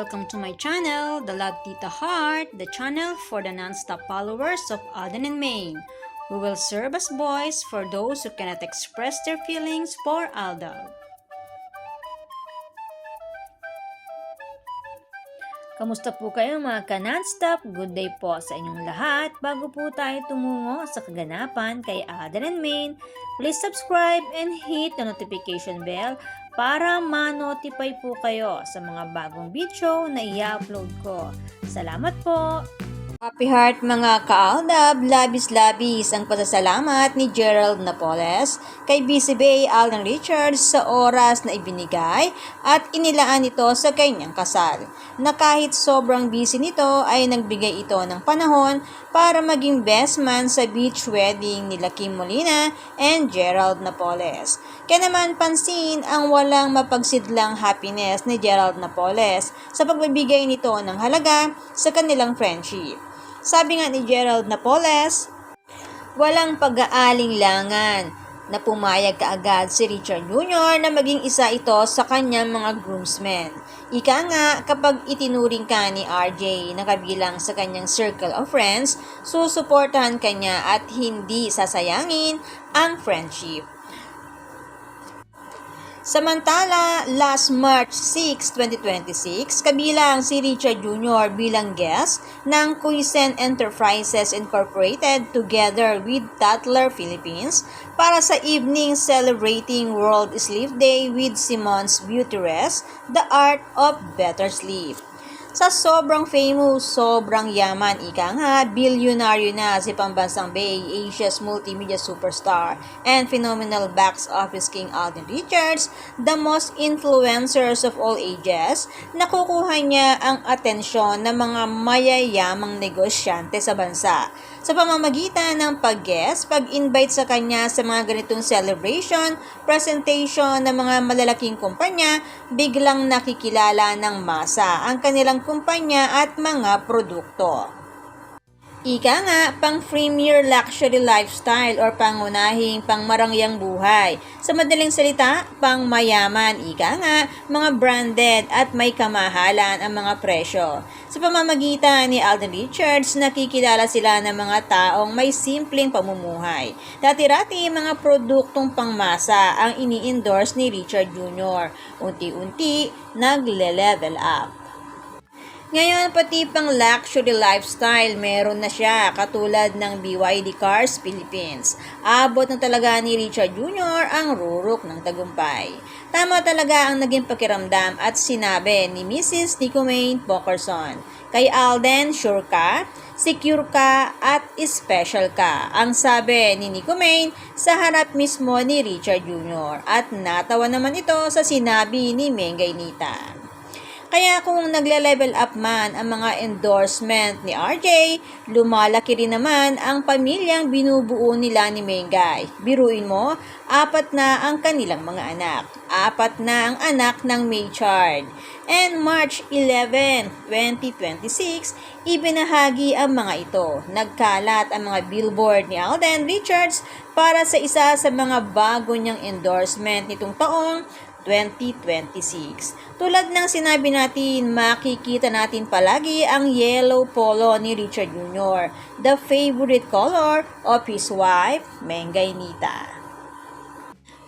welcome to my channel, The Love Tita Heart, the channel for the non-stop followers of Alden and Maine, who will serve as voice for those who cannot express their feelings for Aldab. Kamusta po kayo mga ka-non-stop? Good day po sa inyong lahat. Bago po tayo tumungo sa kaganapan kay Alden and Maine, please subscribe and hit the notification bell para ma-notify po kayo sa mga bagong video na i-upload ko. Salamat po! Happy heart mga ka-Aldab, labis-labis ang pasasalamat ni Gerald Napoles kay BCBA Alden Richards sa oras na ibinigay at inilaan ito sa kanyang kasal, na kahit sobrang busy nito ay nagbigay ito ng panahon para maging best man sa beach wedding nila Kim Molina and Gerald Napoles. Kaya naman pansin ang walang mapagsidlang happiness ni Gerald Napoles sa pagbibigay nito ng halaga sa kanilang friendship. Sabi nga ni Gerald Napoles, walang pag-aalinlangan na pumayag kaagad si Richard Jr. na maging isa ito sa kanyang mga groomsmen. Ika nga, kapag itinuring ka ni RJ na kabilang sa kanyang circle of friends, susuportahan kanya at hindi sasayangin ang friendship. Samantala, last March 6, 2026, kabilang si Richard Jr. bilang guest ng Cuisen Enterprises Incorporated together with Tatler Philippines para sa evening celebrating World Sleep Day with Simon's Beauty Rest, The Art of Better Sleep. Sa sobrang famous, sobrang yaman, ika nga, bilyonaryo na si pambansang Bay, Asia's multimedia superstar and phenomenal box office king Alden Richards, the most influencers of all ages, nakukuha niya ang atensyon ng mga mayayamang negosyante sa bansa sa pamamagitan ng pag-guest, pag-invite sa kanya sa mga ganitong celebration, presentation ng mga malalaking kumpanya, biglang nakikilala ng masa ang kanilang kumpanya at mga produkto. Ika nga, pang premier luxury lifestyle or pangunahing pangmarangyang buhay. Sa madaling salita, pang mayaman. Ika nga, mga branded at may kamahalan ang mga presyo. Sa pamamagitan ni Alden Richards, nakikilala sila ng mga taong may simpleng pamumuhay. Dati-rati, mga produktong pangmasa ang ini-endorse ni Richard Jr. Unti-unti, nagle-level up. Ngayon, pati pang luxury lifestyle, meron na siya, katulad ng BYD Cars Philippines. Abot na talaga ni Richard Jr. ang rurok ng tagumpay. Tama talaga ang naging pakiramdam at sinabi ni Mrs. Nicomaine Pokerson, kay Alden, sure ka, secure ka, at special ka, ang sabi ni Nicomaine sa harap mismo ni Richard Jr. At natawa naman ito sa sinabi ni Mengay Nita. Kaya kung nagle-level up man ang mga endorsement ni RJ, lumalaki rin naman ang pamilyang binubuo nila ni Mengay. Biruin mo, 4 na ang kanilang mga anak. 4 na ang anak ng Maychard. And March 11, 2026, ibinahagi ang mga ito. Nagkalat ang mga billboard ni Alden Richards para sa isa sa mga bago niyang endorsement nitong taong 2026. Tulad ng sinabi natin, makikita natin palagi ang yellow polo ni Richard Jr., the favorite color of his wife, Mengay Nita.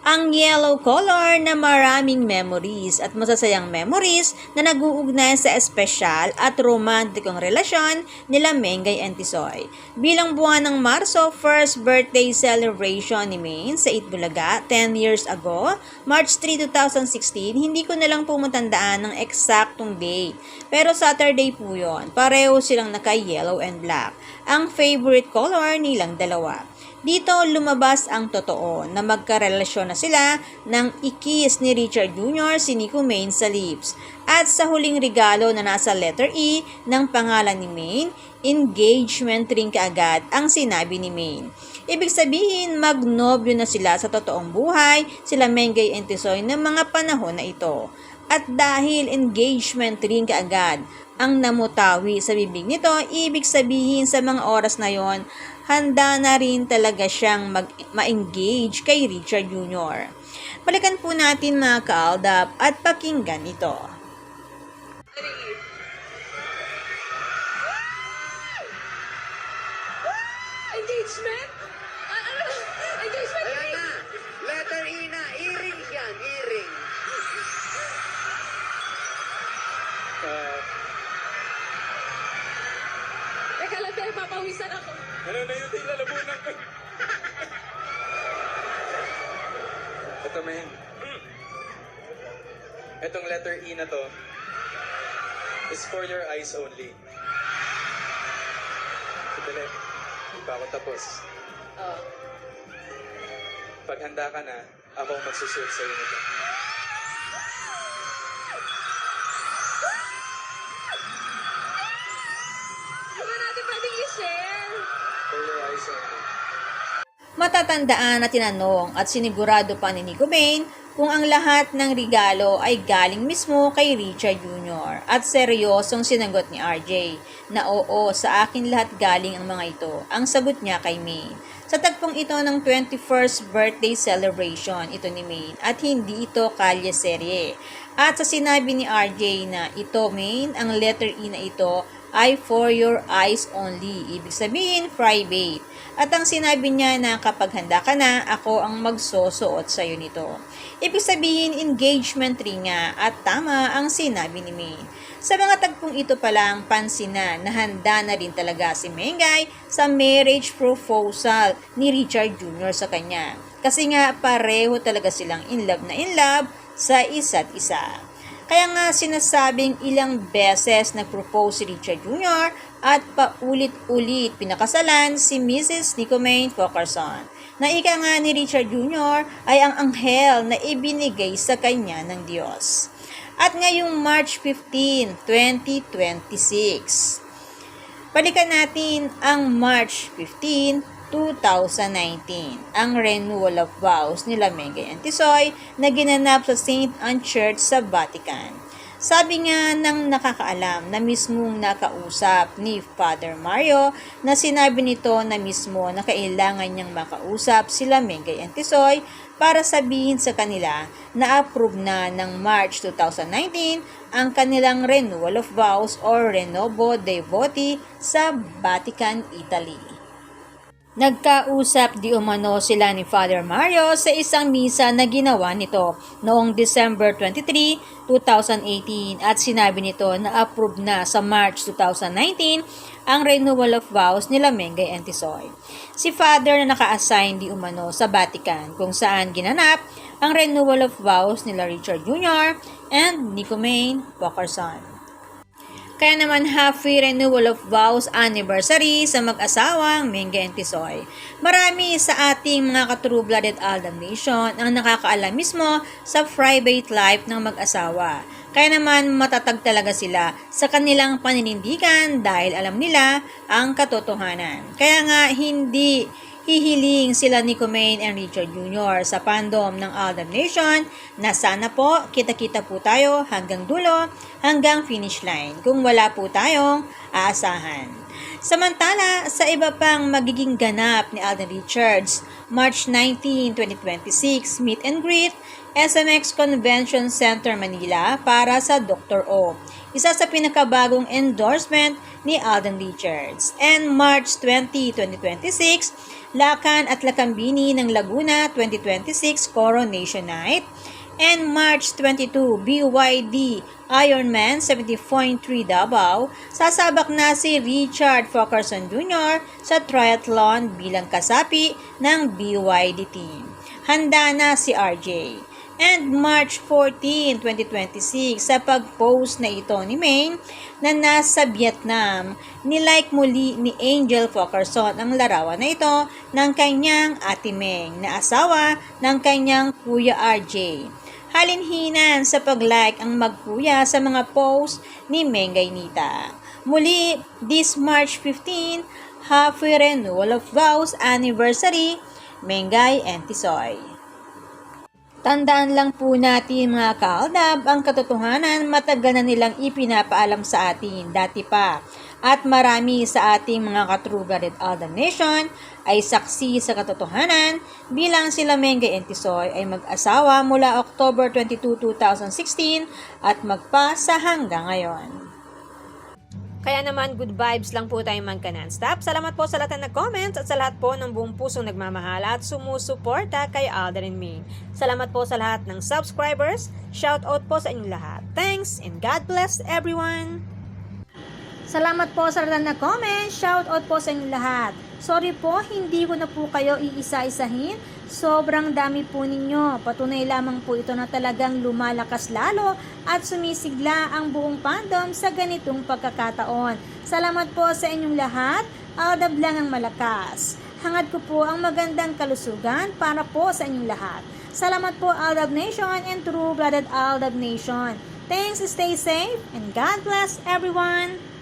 Ang yellow color na maraming memories at masasayang memories na nag-uugnay sa espesyal at romantikong relasyon nila Mengay and Tisoy. Bilang buwan ng Marso, first birthday celebration ni Maine sa Itbulaga 10 years ago, March 3, 2016, hindi ko nalang pumatandaan ng eksaktong date. Pero Saturday po yun, pareho silang naka-yellow and black. Ang favorite color nilang dalawa. Dito lumabas ang totoo na magkarelasyon na sila nang ikis ni Richard Jr. si Nicomaine sa lips. At sa huling regalo na nasa letter E ng pangalan ni Maine, engagement ring kaagad ang sinabi ni Maine. Ibig sabihin, magnobyo na sila sa totoong buhay, sila Mengay and Tisoy ng mga panahon na ito. At dahil engagement ring kaagad ang namutawi sa bibig nito, ibig sabihin sa mga oras na yon, handa na rin talaga siyang ma-engage kay Richard Jr. Balikan po natin mga ka-Aldab at pakinggan ito. Engagement? Ano? Engagement Ayan ring? na. Letter E na. Earrings yan. Earring. Teka lang, pero papawisan ako. Ano na yun? Lalabunan ko. Ito, men. Itong letter E na to is for your eyes only. Sandali. Hindi pa ako tapos. Oh. Pag handa ka na, ako ang magsusuot sa'yo nito. Hindi ba natin pwedeng i-share? For your eyes only. Matatandaan na tinanong at sinigurado pa ni Nico Bain kung ang lahat ng regalo ay galing mismo kay Richard Jr. At seryosong sinagot ni RJ na oo, sa akin lahat galing ang mga ito. Ang sagot niya kay Maine. Sa tagpong ito ng 21st birthday celebration ito ni Maine at hindi ito kalye serye. At sa sinabi ni RJ na ito Maine, ang letter E na ito ay for your eyes only. Ibig sabihin, private. At ang sinabi niya na kapag handa ka na, ako ang magsusuot sa'yo nito. Ibig sabihin, engagement ring nga at tama ang sinabi ni May. Sa mga tagpong ito palang pansin na handa na rin talaga si Mengay sa marriage proposal ni Richard Jr. sa kanya. Kasi nga pareho talaga silang in love sa isa't isa. Kaya nga sinasabing ilang beses nag-propose si Richard Jr. at paulit-ulit pinakasalan si Mrs. Nicomane Focarson. Na ika nga ni Richard Jr. ay ang anghel na ibinigay sa kanya ng Diyos. At ngayong March 15, 2026. Balikan natin ang March 15, 2019, ang renewal of vows nila Mengay and Tisoy na ginanap sa St. Anne Church sa Vatican. Sabi nga ng nakakaalam na mismong nakausap ni Father Mario na sinabi nito na mismo na kailangan niyang makausap sila Mengay and Tisoy para sabihin sa kanila na approve na ng March 2019 ang kanilang renewal of vows or Renovo dei Voti sa Vatican, Italy. Nagkausap di umano sila ni Father Mario sa isang misa na ginawa nito noong December 23, 2018 at sinabi nito na approve na sa March 2019 ang renewal of vows nila Mengay and Tisoy. Si Father na naka-assign di umano sa Vatican kung saan ginanap ang renewal of vows nila Richard Jr. and Nicomane Focarson. Kaya naman happy renewal of vows anniversary sa mag-asawang Mengay and Tisoy. Marami sa ating mga ka-true-blooded Aldam Nation ang nakakaalam mismo sa private life ng mag-asawa. Kaya naman matatag talaga sila sa kanilang paninindigan dahil alam nila ang katotohanan. Kaya nga hindi hihiling sila Nicomane and Richard Jr. sa fandom ng Aldam Nation na sana po kita-kita po tayo hanggang dulo, hanggang finish line kung wala po tayong aasahan. Samantala, sa iba pang magiging ganap ni Alden Richards, March 19, 2026, meet and greet, SMX Convention Center Manila para sa Dr. O. Isa sa pinakabagong endorsement ni Alden Richards. And March 20, 2026, Lakan at Lakambini ng Laguna 2026 Coronation Night. And March 22, BYD Ironman 70.3 Davao, sasabak na si Richard Focarson Jr. sa triathlon bilang kasapi ng BYD team. Handa na si RJ. And March 14, 2026, sa pag-post na ito ni Maine na nasa Vietnam, nilike muli ni Angel Focarson ang larawan na ito ng kanyang ate Meng na asawa ng kanyang kuya RJ. Halinhinan sa pag-like ang magkuya sa mga post ni Mengay Nita. Muli, this March 15, Happy Renewal of Vows Anniversary, Mengay and Tisoy. Tandaan lang po natin mga kaaldab, ang katotohanan matagal na nilang ipinapaalam sa atin dati pa. At marami sa ating mga ka-true-blooded Aldam Nation ay saksi sa katotohanan bilang sila Mengay and Tisoy ay mag-asawa mula October 22, 2016 at magpa sa hanggang ngayon. Kaya naman, good vibes lang po tayo magka non-stop. Salamat po sa lahat na nag-comments at sa lahat po ng buong pusong nagmamahal at sumusuporta kay Alden and me. Salamat po sa lahat ng subscribers. Shout out po sa inyong lahat. Thanks and God bless everyone! Salamat po sa lahat na nag-comment. Shout out po sa inyong lahat. Sorry po, hindi ko na po kayo iisa-isahin. Sobrang dami po ninyo. Patunay lamang po ito na talagang lumalakas lalo at sumisigla ang buong fandom sa ganitong pagkakataon. Salamat po sa inyong lahat. Aldab lang ang malakas. Hangad ko po ang magandang kalusugan para po sa inyong lahat. Salamat po Aldab Nation and True-Blooded Aldab Nation. Thanks, stay safe, and God bless everyone!